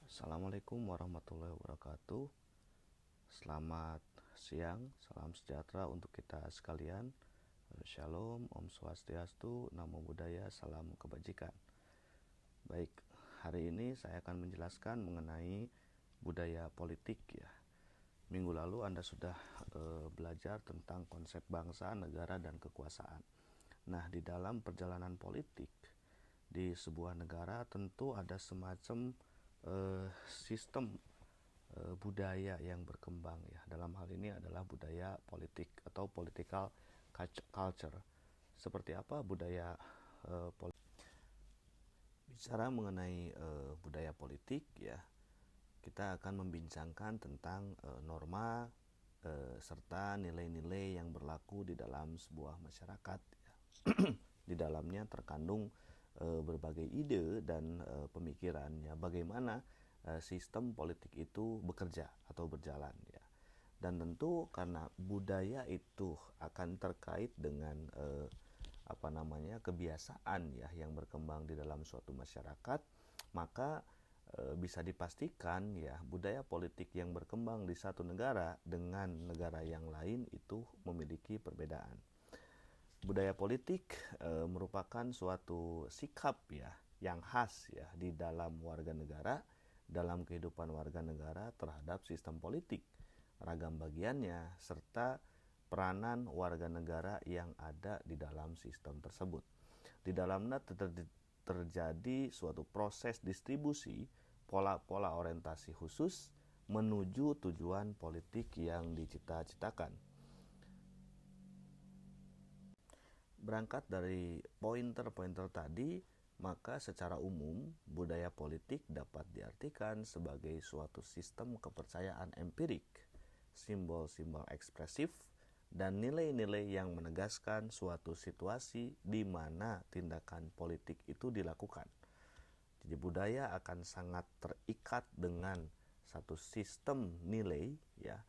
Assalamualaikum warahmatullahi wabarakatuh. Selamat siang, salam sejahtera untuk kita sekalian. Shalom, Om Swastiastu, Namo Buddhaya, salam kebajikan. Baik, hari ini saya akan menjelaskan mengenai budaya politik ya. Minggu lalu Anda sudah belajar tentang konsep bangsa, negara, dan kekuasaan. Nah, di dalam perjalanan politik di sebuah negara tentu ada semacam sistem budaya yang berkembang ya. Dalam hal ini adalah budaya politik atau political culture. Seperti apa budaya politik? Bicara mengenai budaya politik ya, kita akan membincangkan tentang norma serta nilai-nilai yang berlaku di dalam sebuah masyarakat ya. Di dalamnya terkandung berbagai ide dan pemikirannya bagaimana sistem politik itu bekerja atau berjalan ya. Dan tentu karena budaya itu akan terkait dengan kebiasaan ya yang berkembang di dalam suatu masyarakat, maka bisa dipastikan ya budaya politik yang berkembang di satu negara dengan negara yang lain itu memiliki perbedaan. Budaya politik merupakan suatu sikap ya yang khas ya di dalam warga negara, dalam kehidupan warga negara terhadap sistem politik, ragam bagiannya serta peranan warga negara yang ada di dalam sistem tersebut. Di dalamnya terjadi suatu proses distribusi pola-pola orientasi khusus menuju tujuan politik yang dicita-citakan. Berangkat dari pointer-pointer tadi, maka secara umum budaya politik dapat diartikan sebagai suatu sistem kepercayaan empirik, simbol-simbol ekspresif, dan nilai-nilai yang menegaskan suatu situasi di mana tindakan politik itu dilakukan. Jadi budaya akan sangat terikat dengan satu sistem nilai ya,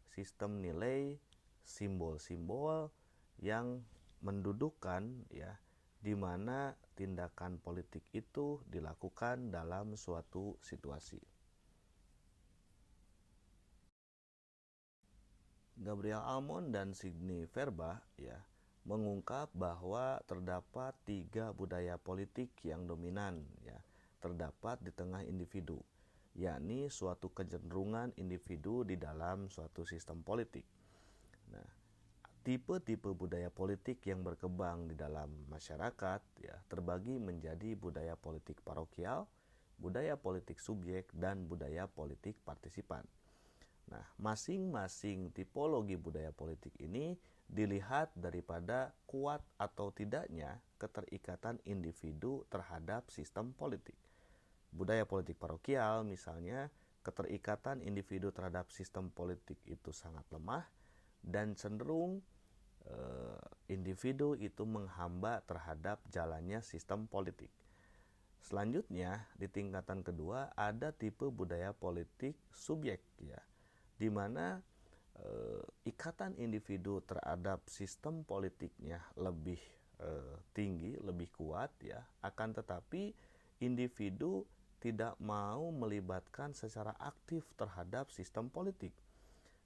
sistem nilai, simbol-simbol yang mendudukkan ya di mana tindakan politik itu dilakukan dalam suatu situasi. Gabriel Almond dan Sidney Verba ya mengungkap bahwa terdapat 3 budaya politik yang dominan ya terdapat di tengah individu, yakni suatu kecenderungan individu di dalam suatu sistem politik. Nah, tipe-tipe budaya politik yang berkembang di dalam masyarakat ya terbagi menjadi budaya politik parokial, budaya politik subjek, dan budaya politik partisipan. Nah, masing-masing tipologi budaya politik ini dilihat daripada kuat atau tidaknya keterikatan individu terhadap sistem politik. Budaya politik parokial misalnya, keterikatan individu terhadap sistem politik itu sangat lemah dan cenderung individu itu menghamba terhadap jalannya sistem politik. Selanjutnya, di tingkatan kedua ada tipe budaya politik subjek ya, di mana ikatan individu terhadap sistem politiknya lebih tinggi, lebih kuat ya. Akan tetapi individu tidak mau melibatkan secara aktif terhadap sistem politik.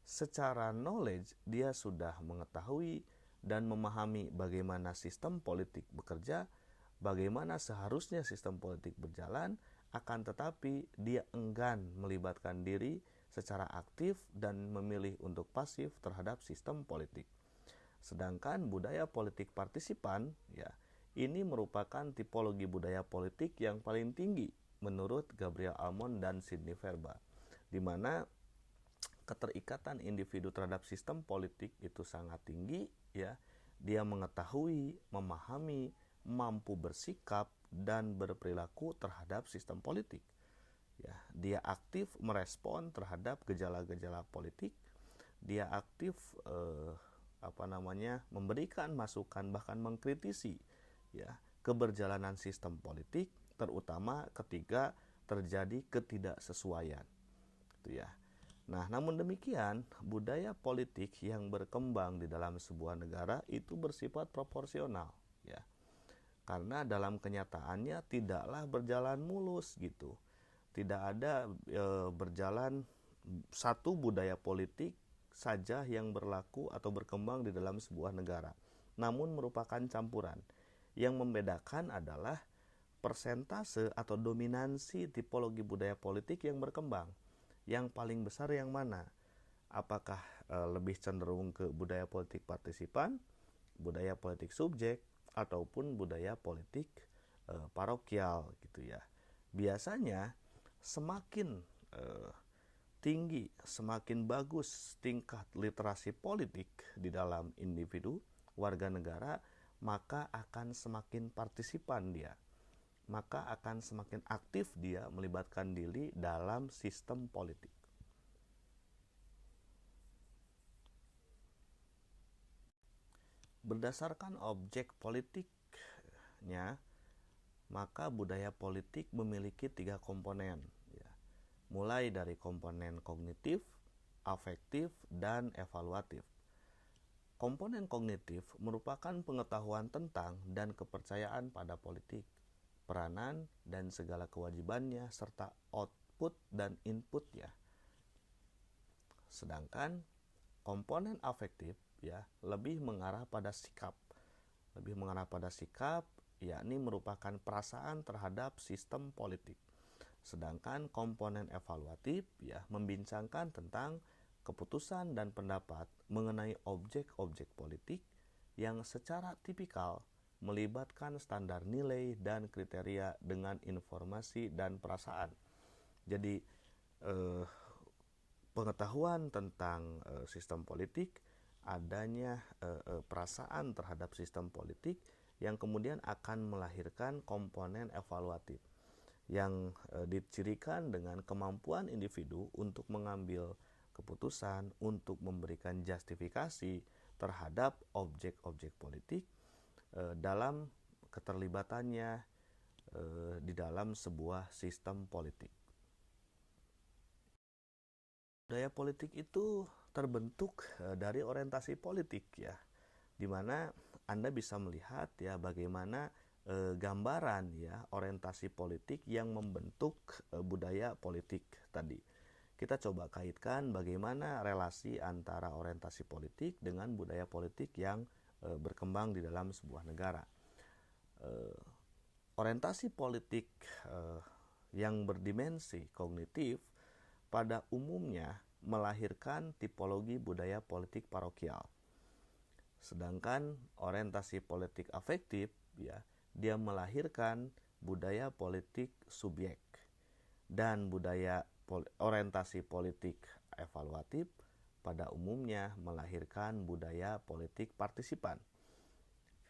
Secara knowledge dia sudah mengetahui dan memahami bagaimana sistem politik bekerja, bagaimana seharusnya sistem politik berjalan, akan tetapi dia enggan melibatkan diri secara aktif dan memilih untuk pasif terhadap sistem politik. Sedangkan budaya politik partisipan ya, ini merupakan tipologi budaya politik yang paling tinggi menurut Gabriel Almond dan Sidney Verba, di mana keterikatan individu terhadap sistem politik itu sangat tinggi ya. Dia mengetahui, memahami, mampu bersikap dan berperilaku terhadap sistem politik. Ya, dia aktif merespon terhadap gejala-gejala politik. Dia aktif memberikan masukan bahkan mengkritisi ya keberjalanan sistem politik, terutama ketika terjadi ketidaksesuaian. Itu ya. Nah, namun demikian, budaya politik yang berkembang di dalam sebuah negara itu bersifat proporsional ya. Karena dalam kenyataannya tidaklah berjalan mulus gitu. Tidak ada berjalan satu budaya politik saja yang berlaku atau berkembang di dalam sebuah negara, namun merupakan campuran. Yang membedakan adalah persentase atau dominansi tipologi budaya politik yang berkembang. Yang paling besar yang mana? Apakah lebih cenderung ke budaya politik partisipan, budaya politik subjek, ataupun budaya politik parokial gitu ya. Biasanya semakin tinggi, semakin bagus tingkat literasi politik di dalam individu warga negara, maka akan semakin partisipan dia, maka akan semakin aktif dia melibatkan diri dalam sistem politik. Berdasarkan objek politiknya, maka budaya politik memiliki 3 komponen, ya. Mulai dari komponen kognitif, afektif, dan evaluatif. Komponen kognitif merupakan pengetahuan tentang dan kepercayaan pada politik, peranan, dan segala kewajibannya, serta output dan inputnya. Sedangkan komponen afektif ya lebih mengarah pada sikap. Yakni merupakan perasaan terhadap sistem politik. Sedangkan komponen evaluatif ya membincangkan tentang keputusan dan pendapat mengenai objek-objek politik yang secara tipikal melibatkan standar nilai dan kriteria dengan informasi dan perasaan. Jadi pengetahuan tentang sistem politik, adanya perasaan terhadap sistem politik yang kemudian akan melahirkan komponen evaluatif yang dicirikan dengan kemampuan individu untuk mengambil keputusan, untuk memberikan justifikasi terhadap objek-objek politik dalam keterlibatannya di dalam sebuah sistem politik. Budaya politik itu terbentuk dari orientasi politik ya, di mana Anda bisa melihat ya bagaimana gambaran ya orientasi politik yang membentuk budaya politik tadi. Kita coba kaitkan bagaimana relasi antara orientasi politik dengan budaya politik yang berkembang di dalam sebuah negara. Orientasi politik yang berdimensi kognitif pada umumnya melahirkan tipologi budaya politik parokial. Sedangkan orientasi politik afektif ya, dia melahirkan budaya politik subjek. Dan budaya orientasi politik evaluatif pada umumnya melahirkan budaya politik partisipan.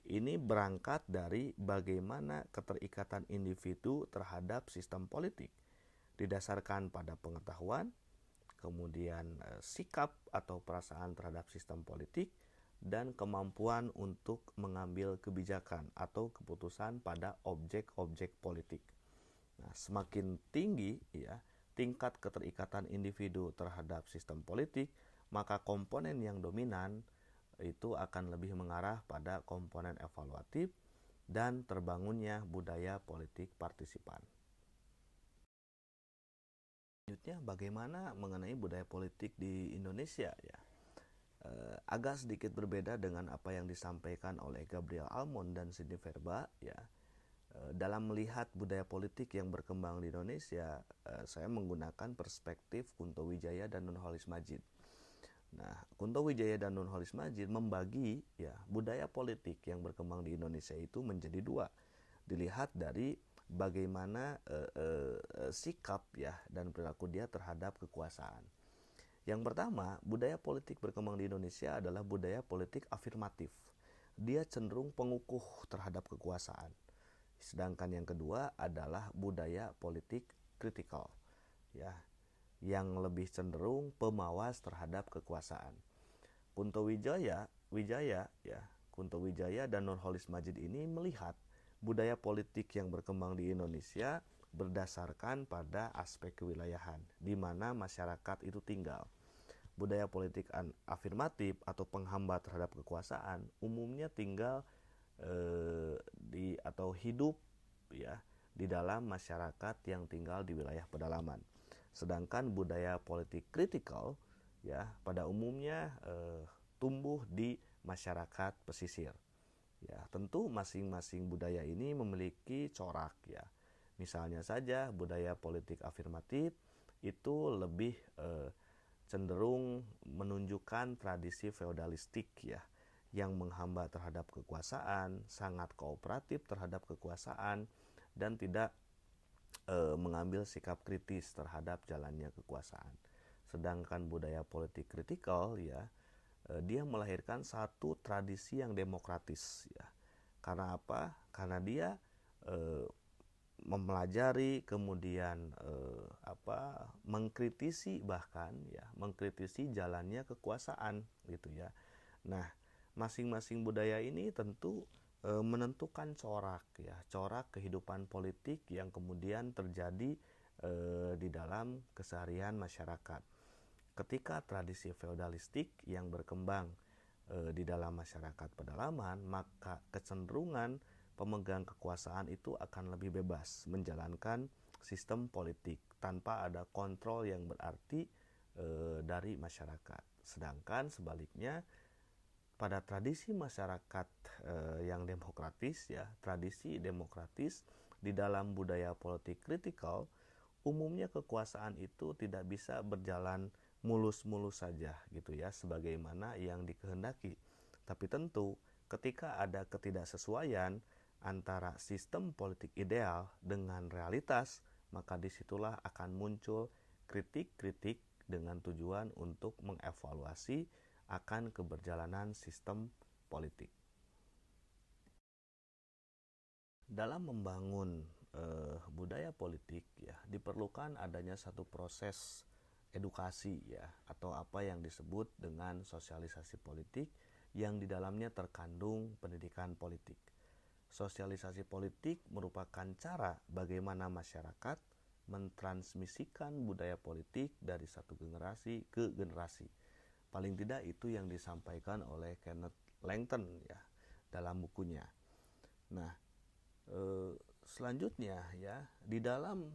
Ini berangkat dari bagaimana keterikatan individu terhadap sistem politik didasarkan pada pengetahuan, kemudian sikap atau perasaan terhadap sistem politik, dan kemampuan untuk mengambil kebijakan atau keputusan pada objek-objek politik. Nah, semakin tinggi ya tingkat keterikatan individu terhadap sistem politik, maka komponen yang dominan itu akan lebih mengarah pada komponen evaluatif dan terbangunnya budaya politik partisipan. Selanjutnya, bagaimana mengenai budaya politik di Indonesia ya? Agak sedikit berbeda dengan apa yang disampaikan oleh Gabriel Almond dan Sydney Verba ya. Dalam melihat budaya politik yang berkembang di Indonesia, saya menggunakan perspektif Kunto Wijaya dan Nurholis Madjid. Nah, Kunto Wijaya dan Nurholis Madjid membagi ya budaya politik yang berkembang di Indonesia itu menjadi 2. Dilihat dari bagaimana sikap ya dan perilaku dia terhadap kekuasaan. Yang pertama, budaya politik berkembang di Indonesia adalah budaya politik afirmatif. Dia cenderung pengukuh terhadap kekuasaan. Sedangkan yang kedua adalah budaya politik kritikal, ya, yang lebih cenderung pemawas terhadap kekuasaan. Kunto Wijaya dan Nurholis Madjid ini melihat budaya politik yang berkembang di Indonesia berdasarkan pada aspek kewilayahan, di mana masyarakat itu tinggal. Budaya politik afirmatif atau penghambat terhadap kekuasaan umumnya tinggal atau hidup ya di dalam masyarakat yang tinggal di wilayah pedalaman. Sedangkan budaya politik kritikal ya pada umumnya tumbuh di masyarakat pesisir. Ya, tentu masing-masing budaya ini memiliki corak ya. Misalnya saja budaya politik afirmatif itu lebih cenderung menunjukkan tradisi feodalistik ya, yang menghamba terhadap kekuasaan, sangat kooperatif terhadap kekuasaan, dan tidak mengambil sikap kritis terhadap jalannya kekuasaan. Sedangkan budaya politik kritikal ya, dia melahirkan satu tradisi yang demokratis ya. Karena apa? Karena dia mempelajari, kemudian mengkritisi, bahkan ya mengkritisi jalannya kekuasaan gitu ya. Nah, masing-masing budaya ini tentu menentukan corak ya, corak kehidupan politik yang kemudian terjadi di dalam keseharian masyarakat. Ketika tradisi feodalistik yang berkembang di dalam masyarakat pedalaman, maka kecenderungan pemegang kekuasaan itu akan lebih bebas menjalankan sistem politik tanpa ada kontrol yang berarti dari masyarakat. Sedangkan sebaliknya pada tradisi masyarakat yang demokratis ya, tradisi demokratis di dalam budaya politik kritikal, umumnya kekuasaan itu tidak bisa berjalan mulus-mulus saja gitu ya, sebagaimana yang dikehendaki. Tapi tentu ketika ada ketidaksesuaian antara sistem politik ideal dengan realitas, maka disitulah akan muncul kritik-kritik dengan tujuan untuk mengevaluasi akan keberjalanan sistem politik. Dalam membangun budaya politik ya, diperlukan adanya satu proses edukasi ya, atau apa yang disebut dengan sosialisasi politik yang di dalamnya terkandung pendidikan politik. Sosialisasi politik merupakan cara bagaimana masyarakat mentransmisikan budaya politik dari satu generasi ke generasi. Paling tidak itu yang disampaikan oleh Kenneth Langton ya dalam bukunya. Nah, selanjutnya ya di dalam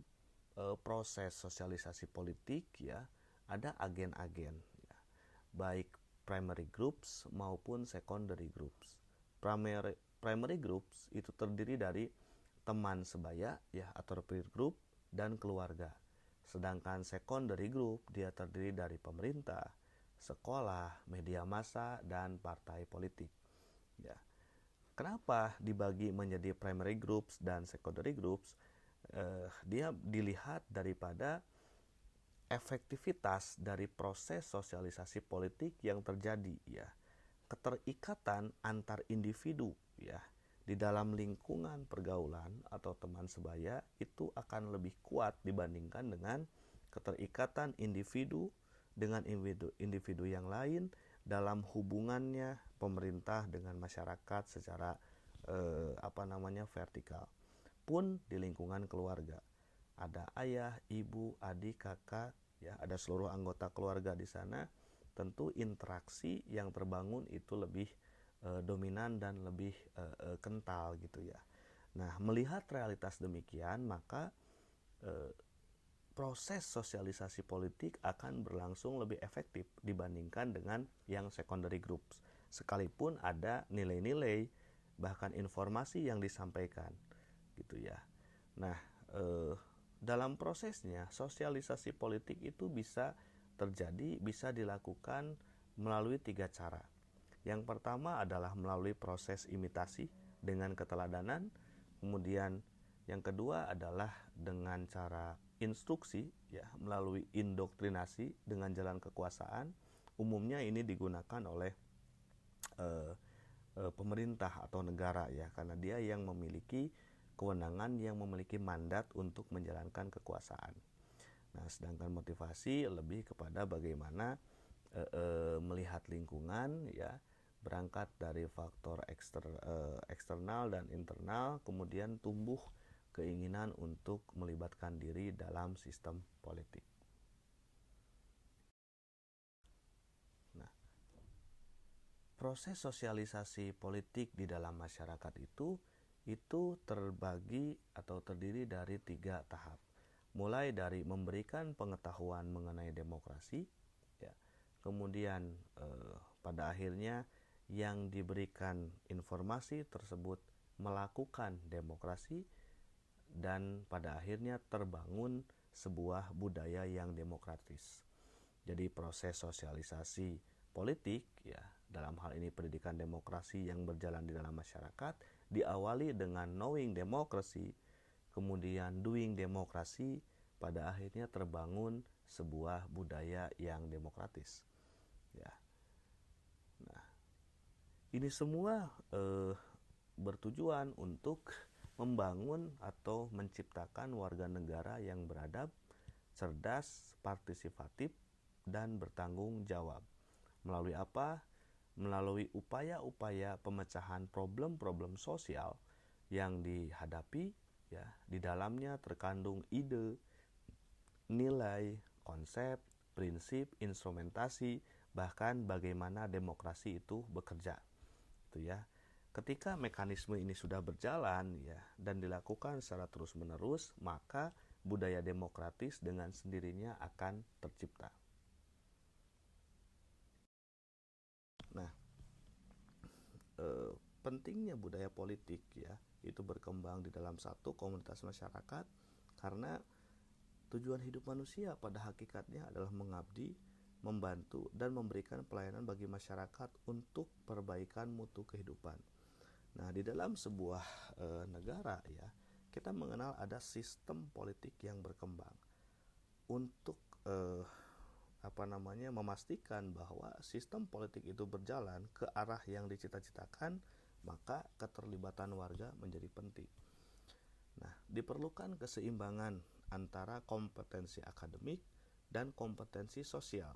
proses sosialisasi politik ya ada agen-agen ya, baik primary groups maupun secondary groups. Primary groups itu terdiri dari teman sebaya ya atau peer group dan keluarga. Sedangkan secondary group dia terdiri dari pemerintah, sekolah, media massa, dan partai politik. Ya. Kenapa dibagi menjadi primary groups dan secondary groups? Dia dilihat daripada efektivitas dari proses sosialisasi politik yang terjadi ya. Keterikatan antar individu ya di dalam lingkungan pergaulan atau teman sebaya itu akan lebih kuat dibandingkan dengan keterikatan individu dengan individu yang lain dalam hubungannya pemerintah dengan masyarakat secara vertikal. Pun di lingkungan keluarga ada ayah, ibu, adik, kakak ya, ada seluruh anggota keluarga di sana. Tentu interaksi yang terbangun itu lebih dominan dan lebih kental gitu ya. Nah, melihat realitas demikian, maka proses sosialisasi politik akan berlangsung lebih efektif dibandingkan dengan yang secondary groups. Sekalipun ada nilai-nilai bahkan informasi yang disampaikan gitu ya. Nah, dalam prosesnya sosialisasi politik itu bisa terjadi, bisa dilakukan melalui 3 cara. Yang pertama adalah melalui proses imitasi dengan keteladanan, kemudian yang kedua adalah dengan cara instruksi ya, melalui indoktrinasi dengan jalan kekuasaan. Umumnya ini digunakan oleh pemerintah atau negara ya, karena dia yang memiliki kewenangan, yang memiliki mandat untuk menjalankan kekuasaan. Nah, sedangkan motivasi lebih kepada bagaimana melihat lingkungan ya, berangkat dari faktor eksternal dan internal, kemudian tumbuh keinginan untuk melibatkan diri dalam sistem politik. Nah, proses sosialisasi politik di dalam masyarakat itu itu terbagi atau terdiri dari 3 tahap. Mulai dari memberikan pengetahuan mengenai demokrasi, ya, kemudian pada akhirnya yang diberikan informasi tersebut melakukan demokrasi, dan pada akhirnya terbangun sebuah budaya yang demokratis. Jadi proses sosialisasi politik, ya, dalam hal ini pendidikan demokrasi yang berjalan di dalam masyarakat diawali dengan knowing democracy, kemudian doing demokrasi, pada akhirnya terbangun sebuah budaya yang demokratis. Ya. Nah, ini semua bertujuan untuk membangun atau menciptakan warga negara yang beradab, cerdas, partisipatif, dan bertanggung jawab. Melalui apa? Melalui upaya-upaya pemecahan problem-problem sosial yang dihadapi, ya, di dalamnya terkandung ide, nilai, konsep, prinsip, instrumentasi, bahkan bagaimana demokrasi itu bekerja. Itu ya. Ketika mekanisme ini sudah berjalan, ya, dan dilakukan secara terus-menerus, maka budaya demokratis dengan sendirinya akan tercipta. Nah, pentingnya budaya politik, ya, itu berkembang di dalam satu komunitas masyarakat karena tujuan hidup manusia pada hakikatnya adalah mengabdi, membantu, dan memberikan pelayanan bagi masyarakat untuk perbaikan mutu kehidupan. Nah, di dalam sebuah negara, ya, kita mengenal ada sistem politik yang berkembang untuk memastikan bahwa sistem politik itu berjalan ke arah yang dicita-citakan, maka keterlibatan warga menjadi penting. Nah, diperlukan keseimbangan antara kompetensi akademik dan kompetensi sosial.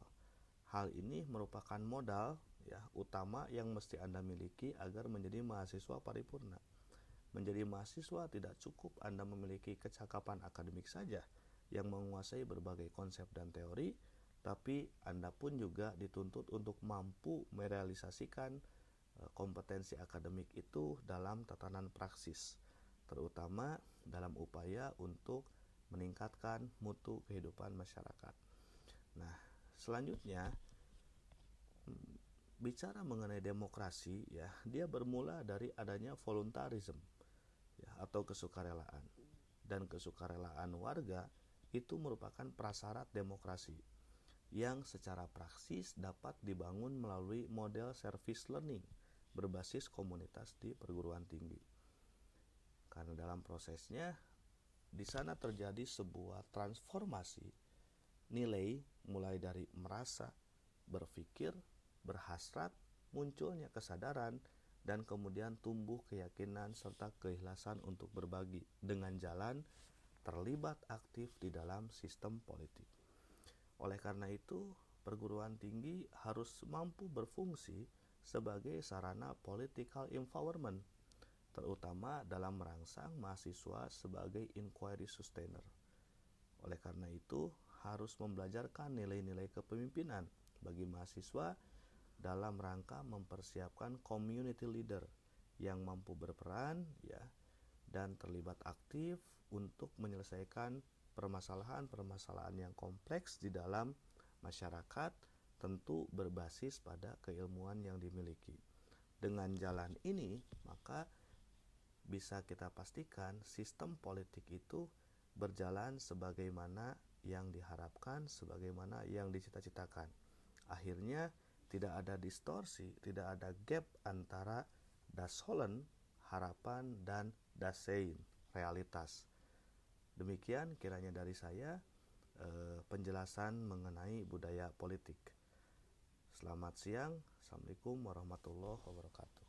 Hal ini merupakan modal, ya, utama yang mesti Anda miliki agar menjadi mahasiswa paripurna. Menjadi mahasiswa tidak cukup Anda memiliki kecakapan akademik saja yang menguasai berbagai konsep dan teori, tapi Anda pun juga dituntut untuk mampu merealisasikan kompetensi akademik itu dalam tatanan praksis, terutama dalam upaya untuk meningkatkan mutu kehidupan masyarakat. Nah, selanjutnya bicara mengenai demokrasi, ya, dia bermula dari adanya voluntarism, ya, atau kesukarelaan. Dan kesukarelaan warga itu merupakan prasyarat demokrasi yang secara praksis dapat dibangun melalui model service learning berbasis komunitas di perguruan tinggi. Karena dalam prosesnya di sana terjadi sebuah transformasi nilai mulai dari merasa, berpikir, berhasrat, munculnya kesadaran, dan kemudian tumbuh keyakinan serta keikhlasan untuk berbagi dengan jalan terlibat aktif di dalam sistem politik. Oleh karena itu, perguruan tinggi harus mampu berfungsi sebagai sarana political empowerment, terutama dalam merangsang mahasiswa sebagai inquiry sustainer. Oleh karena itu, harus membelajarkan nilai-nilai kepemimpinan bagi mahasiswa dalam rangka mempersiapkan community leader yang mampu berperan, ya, dan terlibat aktif untuk menyelesaikan permasalahan-permasalahan yang kompleks di dalam masyarakat, tentu berbasis pada keilmuan yang dimiliki. Dengan jalan ini, maka bisa kita pastikan sistem politik itu berjalan sebagaimana yang diharapkan, sebagaimana yang dicita-citakan. Akhirnya tidak ada distorsi, tidak ada gap antara das Holland, harapan, dan das Sein, realitas. Demikian kiranya dari saya penjelasan mengenai budaya politik. Selamat siang. Assalamualaikum warahmatullahi wabarakatuh.